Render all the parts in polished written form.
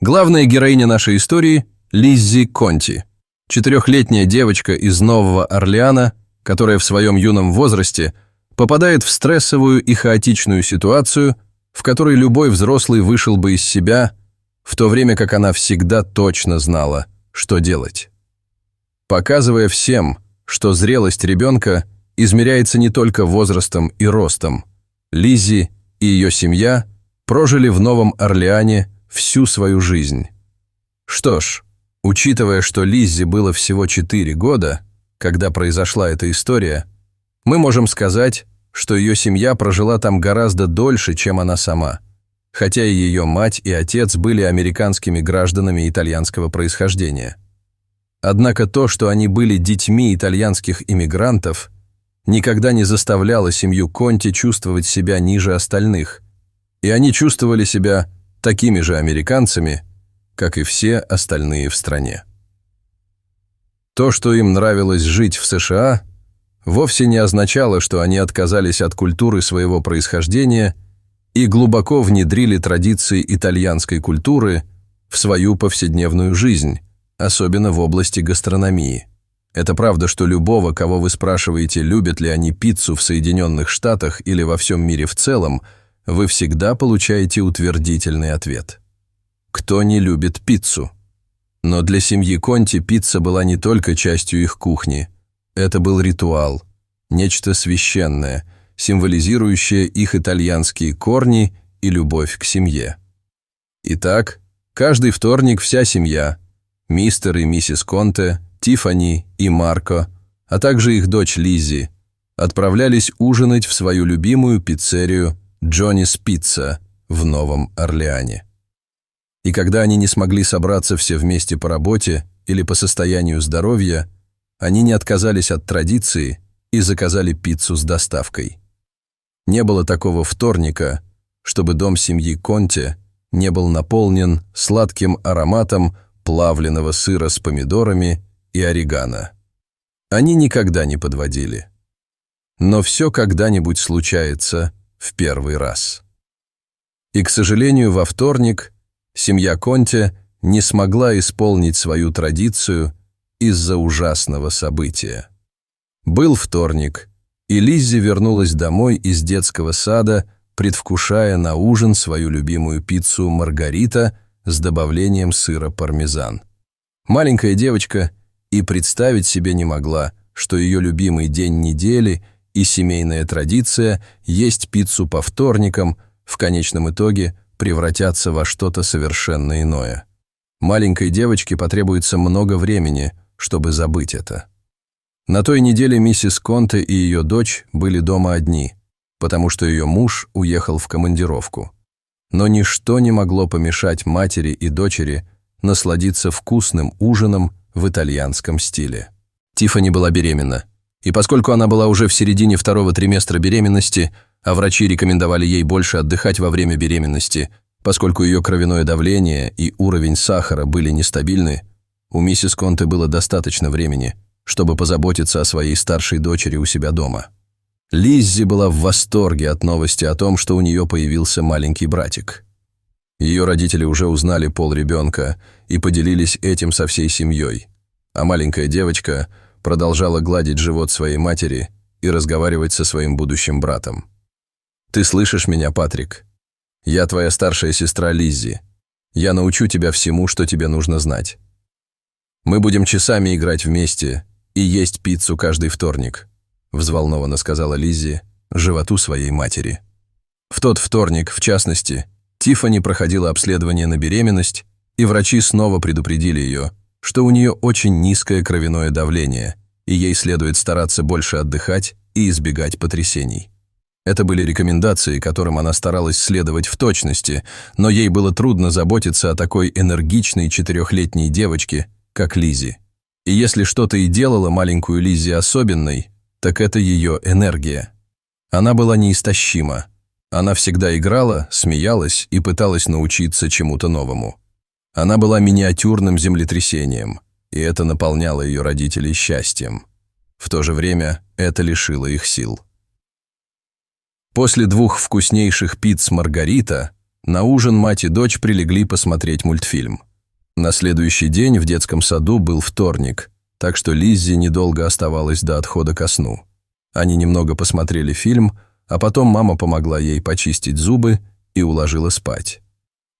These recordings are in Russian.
Главная героиня нашей истории – Лиззи Конти, 4-летняя девочка из Нового Орлеана, которая в своем юном возрасте попадает в стрессовую и хаотичную ситуацию, в которой любой взрослый вышел бы из себя, в то время как она всегда точно знала, что делать. Показывая всем, что зрелость ребенка измеряется не только возрастом и ростом, Лиззи и ее семья прожили в Новом Орлеане всю свою жизнь. Что ж, учитывая, что Лиззи было всего 4 года, когда произошла эта история, мы можем сказать, что ее семья прожила там гораздо дольше, чем она сама, хотя и ее мать и отец были американскими гражданами итальянского происхождения. Однако то, что они были детьми итальянских иммигрантов, никогда не заставляло семью Конти чувствовать себя ниже остальных, и они чувствовали себя такими же американцами, как и все остальные в стране. То, что им нравилось жить в США, вовсе не означало, что они отказались от культуры своего происхождения и глубоко внедрили традиции итальянской культуры в свою повседневную жизнь, особенно в области гастрономии. Это правда, что любого, кого вы спрашиваете, любят ли они пиццу в Соединенных Штатах или во всем мире в целом, вы всегда получаете утвердительный ответ. Кто не любит пиццу? Но для семьи Конти пицца была не только частью их кухни. Это был ритуал, нечто священное, символизирующее их итальянские корни и любовь к семье. Итак, каждый вторник вся семья, мистер и миссис Конте, Тиффани и Марко, а также их дочь Лиззи, отправлялись ужинать в свою любимую пиццерию Джонни's Pizza в Новом Орлеане. И когда они не смогли собраться все вместе по работе или по состоянию здоровья, они не отказались от традиции и заказали пиццу с доставкой. Не было такого вторника, чтобы дом семьи Конти не был наполнен сладким ароматом плавленного сыра с помидорами и орегано. Они никогда не подводили. Но все когда-нибудь случается в первый раз. И, к сожалению, во вторник семья Конти не смогла исполнить свою традицию из-за ужасного события. Был вторник, и Лиззи вернулась домой из детского сада, предвкушая на ужин свою любимую пиццу «Маргарита» с добавлением сыра пармезан. Маленькая девочка и представить себе не могла, что ее любимый день недели и семейная традиция есть пиццу по вторникам в конечном итоге превратятся во что-то совершенно иное. Маленькой девочке потребуется много времени, чтобы забыть это. На той неделе миссис Конте и ее дочь были дома одни, потому что ее муж уехал в командировку. Но ничто не могло помешать матери и дочери насладиться вкусным ужином в итальянском стиле. Тиффани была беременна, и поскольку она была уже в середине 2-го триместра беременности, а врачи рекомендовали ей больше отдыхать во время беременности, поскольку ее кровяное давление и уровень сахара были нестабильны, у миссис Конте было достаточно времени, чтобы позаботиться о своей старшей дочери у себя дома. Лиззи была в восторге от новости о том, что у нее появился маленький братик. Ее родители уже узнали пол ребенка и поделились этим со всей семьей, а маленькая девочка продолжала гладить живот своей матери и разговаривать со своим будущим братом. «Ты слышишь меня, Патрик? Я твоя старшая сестра Лиззи. Я научу тебя всему, что тебе нужно знать. Мы будем часами играть вместе и есть пиццу каждый вторник», взволнованно сказала Лиззи животу своей матери. В тот вторник, в частности, Тиффани проходила обследование на беременность, и врачи снова предупредили ее, что у нее очень низкое кровяное давление, и ей следует стараться больше отдыхать и избегать потрясений. Это были рекомендации, которым она старалась следовать в точности, но ей было трудно заботиться о такой энергичной 4-летней девочке, как Лиззи. И если что-то и делало маленькую Лиззи особенной, так это ее энергия. Она была неистощима. Она всегда играла, смеялась и пыталась научиться чему-то новому. Она была миниатюрным землетрясением, и это наполняло ее родителей счастьем. В то же время это лишило их сил. После 2 вкуснейших пиц «Маргарита» На ужин мать и дочь прилегли посмотреть мультфильм. На следующий день в детском саду был вторник, так что Лиззи недолго оставалась до отхода ко сну. Они немного посмотрели фильм, а потом мама помогла ей почистить зубы и уложила спать.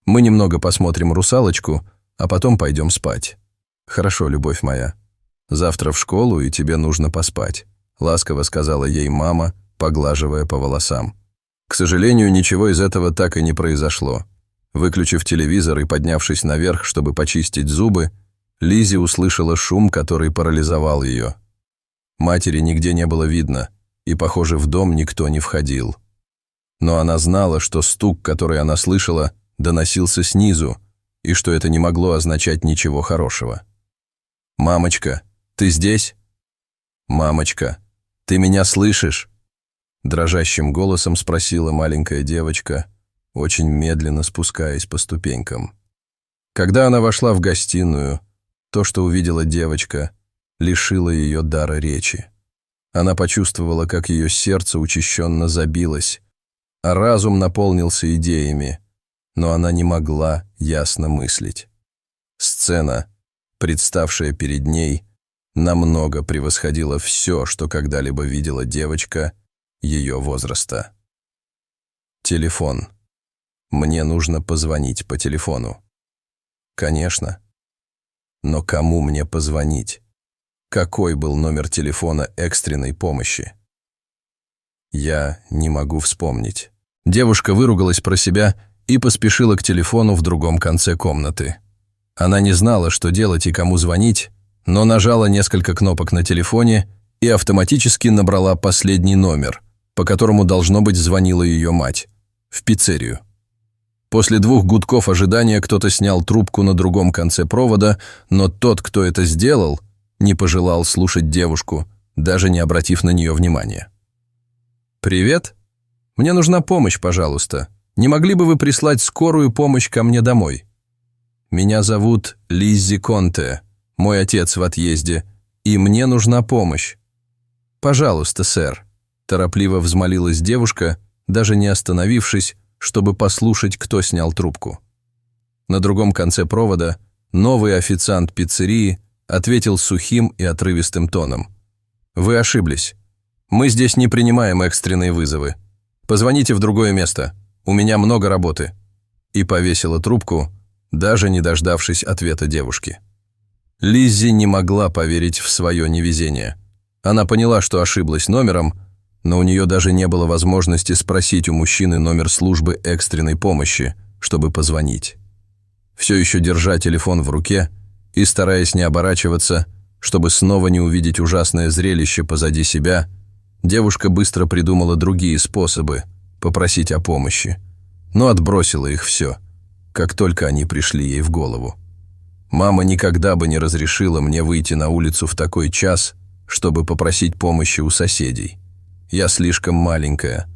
«Мы немного посмотрим «Русалочку», а потом пойдем спать». «Хорошо, любовь моя. Завтра в школу, и тебе нужно поспать», — ласково сказала ей мама, поглаживая по волосам. К сожалению, ничего из этого так и не произошло. Выключив телевизор и поднявшись наверх, чтобы почистить зубы, Лиззи услышала шум, который парализовал ее. Матери нигде не было видно, и, похоже, в дом никто не входил. Но она знала, что стук, который она слышала, доносился снизу, и что это не могло означать ничего хорошего. «Мамочка, ты здесь? Мамочка, ты меня слышишь?» Дрожащим голосом спросила маленькая девочка, очень медленно спускаясь по ступенькам. Когда она вошла в гостиную, то, что увидела девочка, лишило ее дара речи. Она почувствовала, как ее сердце учащенно забилось, а разум наполнился идеями, но она не могла ясно мыслить. Сцена, представшая перед ней, намного превосходила все, что когда-либо видела девочка ее возраста. Телефон. Мне нужно позвонить по телефону. Конечно. Но кому мне позвонить? Какой был номер телефона экстренной помощи? Я не могу вспомнить. Девушка выругалась про себя и поспешила к телефону в другом конце комнаты. Она не знала, что делать и кому звонить, но нажала несколько кнопок на телефоне и автоматически набрала последний номер, по которому, должно быть, звонила ее мать, в пиццерию. После 2 гудков ожидания кто-то снял трубку на другом конце провода, но тот, кто это сделал, не пожелал слушать девушку, даже не обратив на нее внимания. «Привет? Мне нужна помощь, пожалуйста. Не могли бы вы прислать скорую помощь ко мне домой? Меня зовут Лиззи Конте, мой отец в отъезде, и мне нужна помощь. Пожалуйста, сэр», – торопливо взмолилась девушка, даже не остановившись, чтобы послушать, кто снял трубку. На другом конце провода новый официант пиццерии ответил сухим и отрывистым тоном. «Вы ошиблись. Мы здесь не принимаем экстренные вызовы. Позвоните в другое место. У меня много работы». И повесила трубку, даже не дождавшись ответа девушки. Лиззи не могла поверить в свое невезение. Она поняла, что ошиблась номером, но у нее даже не было возможности спросить у мужчины номер службы экстренной помощи, чтобы позвонить. Все еще держа телефон в руке и стараясь не оборачиваться, чтобы снова не увидеть ужасное зрелище позади себя, девушка быстро придумала другие способы попросить о помощи, но отбросила их все, как только они пришли ей в голову. «Мама никогда бы не разрешила мне выйти на улицу в такой час, чтобы попросить помощи у соседей. Я слишком маленькая,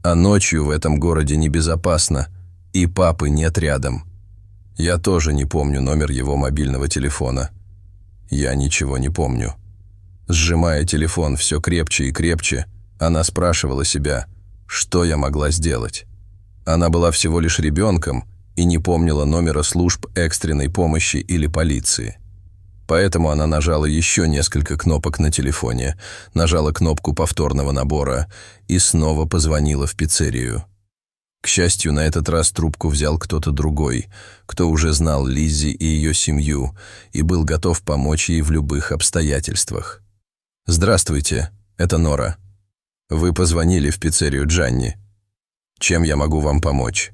а ночью в этом городе небезопасно, и папы нет рядом. Я тоже не помню номер его мобильного телефона. Я ничего не помню». Сжимая телефон все крепче и крепче, она спрашивала себя, что я могла сделать. Она была всего лишь ребенком и не помнила номера служб экстренной помощи или полиции. Поэтому она нажала еще несколько кнопок на телефоне, нажала кнопку повторного набора и снова позвонила в пиццерию. К счастью, на этот раз трубку взял кто-то другой, кто уже знал Лиззи и ее семью и был готов помочь ей в любых обстоятельствах. «Здравствуйте, это Нора. Вы позвонили в пиццерию Джанни. Чем я могу вам помочь?»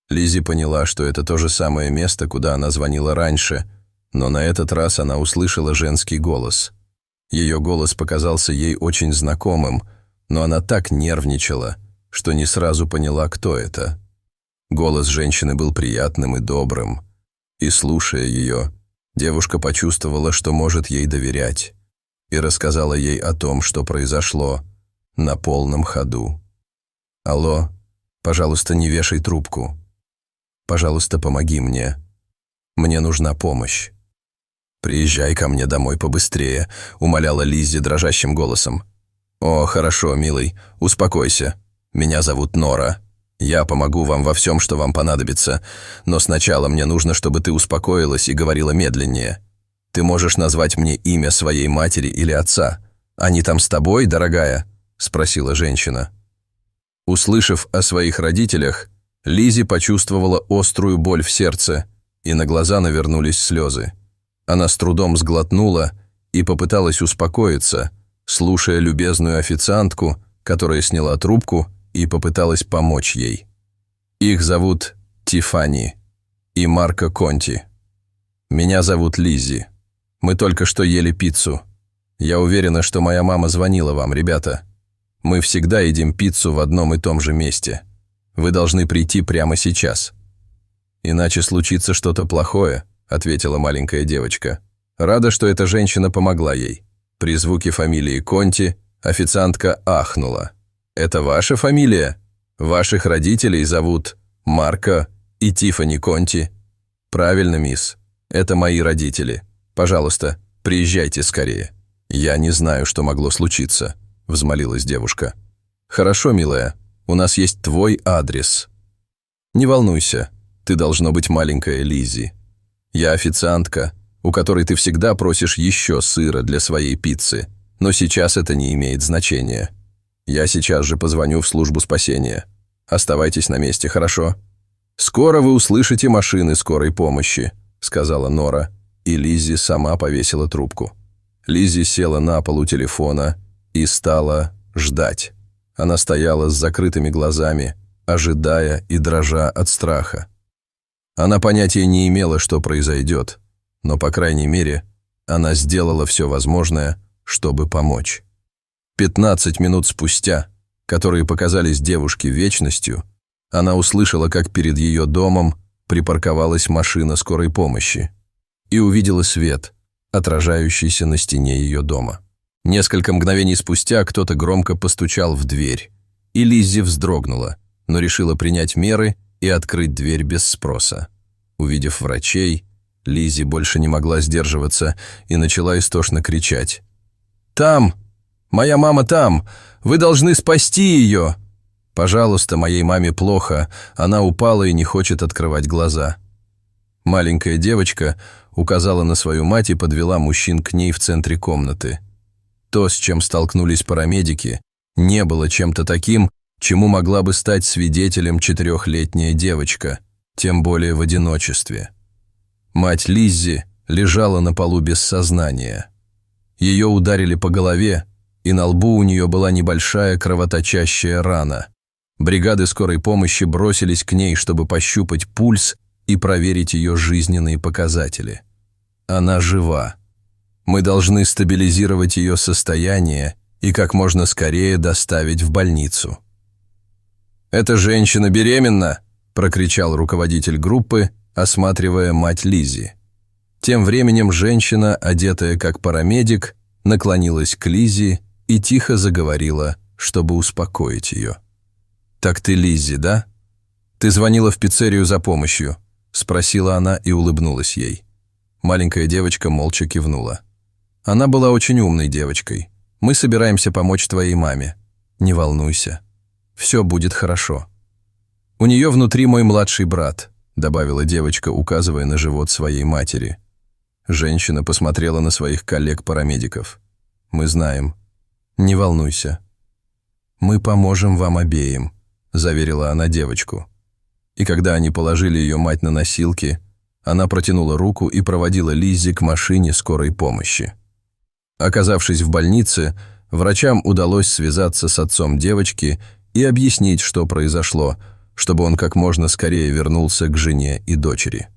Лиззи поняла, что это то же самое место, куда она звонила раньше, но на этот раз она услышала женский голос. Ее голос показался ей очень знакомым, но она так нервничала, что не сразу поняла, кто это. Голос женщины был приятным и добрым, и, слушая ее, девушка почувствовала, что может ей доверять, и рассказала ей о том, что произошло, на полном ходу. «Алло, пожалуйста, не вешай трубку. Пожалуйста, помоги мне. Мне нужна помощь. Приезжай ко мне домой побыстрее», — умоляла Лиззи дрожащим голосом. «О, хорошо, милый, успокойся. Меня зовут Нора. Я помогу вам во всем, что вам понадобится, но сначала мне нужно, чтобы ты успокоилась и говорила медленнее. Ты можешь назвать мне имя своей матери или отца. Они там с тобой, дорогая?» – спросила женщина. Услышав о своих родителях, Лиззи почувствовала острую боль в сердце, и на глаза навернулись слезы. Она с трудом сглотнула и попыталась успокоиться, слушая любезную официантку, которая сняла трубку и попыталась помочь ей. Их зовут Тиффани и Марко Конти. Меня зовут Лиззи. Мы только что ели пиццу. Я уверена, что моя мама звонила вам, ребята. Мы всегда едим пиццу в одном и том же месте. Вы должны прийти прямо сейчас. Иначе случится что-то плохое, ответила маленькая девочка. Рада, что эта женщина помогла ей. При звуке фамилии Конти официантка ахнула. «Это ваша фамилия? Ваших родителей зовут Марко и Тиффани Конти?» «Правильно, мисс. Это мои родители. Пожалуйста, приезжайте скорее». «Я не знаю, что могло случиться», — взмолилась девушка. «Хорошо, милая, у нас есть твой адрес». «Не волнуйся, ты должно быть маленькая Лиззи. Я официантка, у которой ты всегда просишь еще сыра для своей пиццы, но сейчас это не имеет значения. Я сейчас же позвоню в службу спасения. Оставайтесь на месте, хорошо?» «Скоро вы услышите машины скорой помощи», — сказала Нора, и Лиззи сама повесила трубку. Лиззи села на пол у телефона и стала ждать. Она стояла с закрытыми глазами, ожидая и дрожа от страха. Она понятия не имела, что произойдет, но, по крайней мере, она сделала все возможное, чтобы помочь. 15 минут спустя, которые показались девушке вечностью, она услышала, как перед ее домом припарковалась машина скорой помощи и увидела свет, отражающийся на стене ее дома. Несколько мгновений спустя кто-то громко постучал в дверь, и Лиззи вздрогнула, но решила принять меры и открыть дверь без спроса. Увидев врачей, Лиззи больше не могла сдерживаться и начала истошно кричать. «Там! Моя мама там! Вы должны спасти ее!» «Пожалуйста, моей маме плохо, она упала и не хочет открывать глаза». Маленькая девочка указала на свою мать и подвела мужчин к ней в центре комнаты. То, с чем столкнулись парамедики, не было чем-то таким, чему могла бы стать свидетелем 4-летняя девочка, тем более в одиночестве. Мать Лиззи лежала на полу без сознания. Ее ударили по голове, и на лбу у нее была небольшая кровоточащая рана. Бригады скорой помощи бросились к ней, чтобы пощупать пульс и проверить ее жизненные показатели. Она жива. Мы должны стабилизировать ее состояние и как можно скорее доставить в больницу. «Эта женщина беременна!» – прокричал руководитель группы, осматривая мать Лиззи. Тем временем женщина, одетая как парамедик, наклонилась к Лиззи и тихо заговорила, чтобы успокоить ее. «Так ты Лиззи, да? Ты звонила в пиццерию за помощью?» – спросила она и улыбнулась ей. Маленькая девочка молча кивнула. «Она была очень умной девочкой. Мы собираемся помочь твоей маме. Не волнуйся. Все будет хорошо. У нее внутри мой младший брат», – добавила девочка, указывая на живот своей матери. Женщина посмотрела на своих коллег-парамедиков. «Мы знаем. Не волнуйся. Мы поможем вам обеим», – заверила она девочку. И когда они положили ее мать на носилки, она протянула руку и проводила Лиззи к машине скорой помощи. Оказавшись в больнице, врачам удалось связаться с отцом девочки и объяснить, что произошло, чтобы он как можно скорее вернулся к жене и дочери.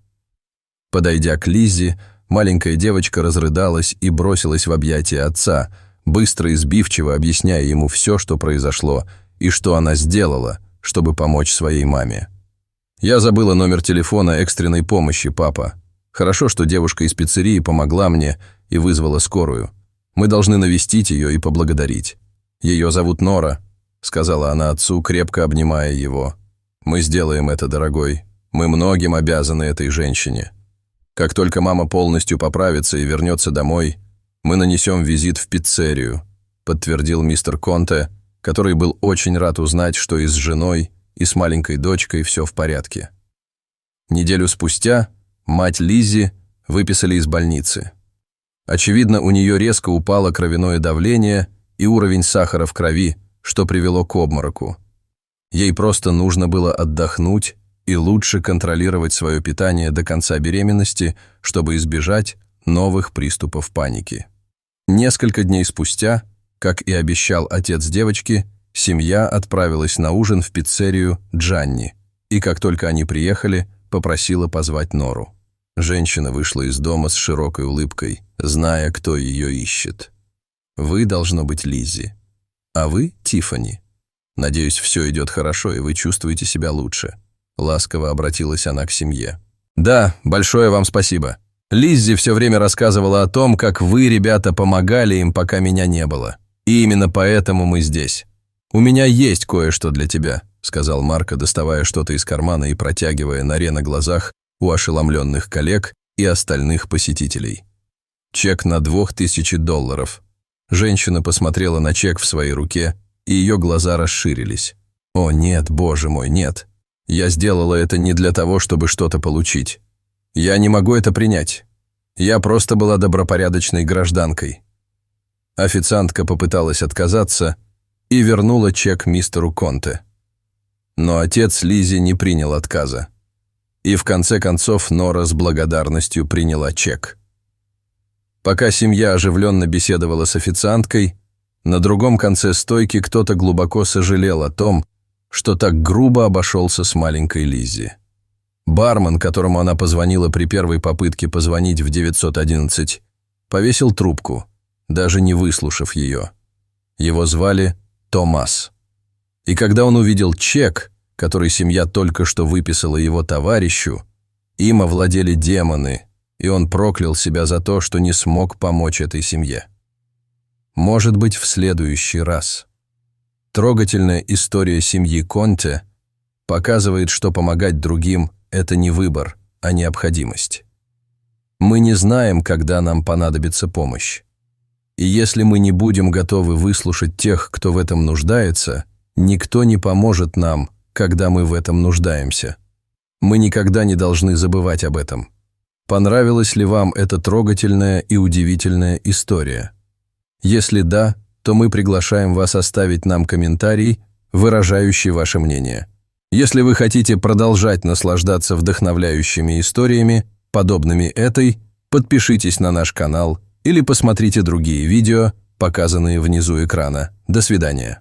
Подойдя к Лиззи, маленькая девочка разрыдалась и бросилась в объятия отца, быстро и сбивчиво объясняя ему все, что произошло, и что она сделала, чтобы помочь своей маме. «Я забыла номер телефона экстренной помощи, папа. Хорошо, что девушка из пиццерии помогла мне и вызвала скорую. Мы должны навестить ее и поблагодарить. Ее зовут Нора», — сказала она отцу, крепко обнимая его. «Мы сделаем это, дорогой. Мы многим обязаны этой женщине. Как только мама полностью поправится и вернется домой, мы нанесем визит в пиццерию», — подтвердил мистер Конте, который был очень рад узнать, что и с женой, и с маленькой дочкой все в порядке. Неделю спустя мать Лиззи выписали из больницы. Очевидно, у нее резко упало кровяное давление и уровень сахара в крови, что привело к обмороку. Ей просто нужно было отдохнуть и лучше контролировать свое питание до конца беременности, чтобы избежать новых приступов паники. Несколько дней спустя, как и обещал отец девочки, семья отправилась на ужин в пиццерию «Джанни», и как только они приехали, попросила позвать Нору. Женщина вышла из дома с широкой улыбкой, зная, кто ее ищет. «Вы, должно быть, Лиззи. А вы, Тиффани. Надеюсь, все идет хорошо, и вы чувствуете себя лучше». Ласково обратилась она к семье. «Да, большое вам спасибо. Лиззи все время рассказывала о том, как вы, ребята, помогали им, пока меня не было. И именно поэтому мы здесь. У меня есть кое-что для тебя», сказал Марко, доставая что-то из кармана и протягивая Норе на глазах у ошеломленных коллег и остальных посетителей. Чек на $2000. Женщина посмотрела на чек в своей руке, и ее глаза расширились. «О нет, боже мой, нет. Я сделала это не для того, чтобы что-то получить. Я не могу это принять. Я просто была добропорядочной гражданкой». Официантка попыталась отказаться и вернула чек мистеру Конте. Но отец Лиззи не принял отказа. И в конце концов Нора с благодарностью приняла чек. Пока семья оживленно беседовала с официанткой, на другом конце стойки кто-то глубоко сожалел о том, что так грубо обошелся с маленькой Лиззи. Бармен, которому она позвонила при первой попытке позвонить в 911, повесил трубку, даже не выслушав ее. Его звали Томас. И когда он увидел чек, который семья только что выписала его товарищу, им овладели демоны, и он проклял себя за то, что не смог помочь этой семье. Может быть, в следующий раз. Трогательная история семьи Конте показывает, что помогать другим – это не выбор, а необходимость. Мы не знаем, когда нам понадобится помощь. И если мы не будем готовы выслушать тех, кто в этом нуждается, никто не поможет нам, когда мы в этом нуждаемся. Мы никогда не должны забывать об этом. Понравилась ли вам эта трогательная и удивительная история? Если да, то мы приглашаем вас оставить нам комментарий, выражающий ваше мнение. Если вы хотите продолжать наслаждаться вдохновляющими историями, подобными этой, подпишитесь на наш канал или посмотрите другие видео, показанные внизу экрана. До свидания.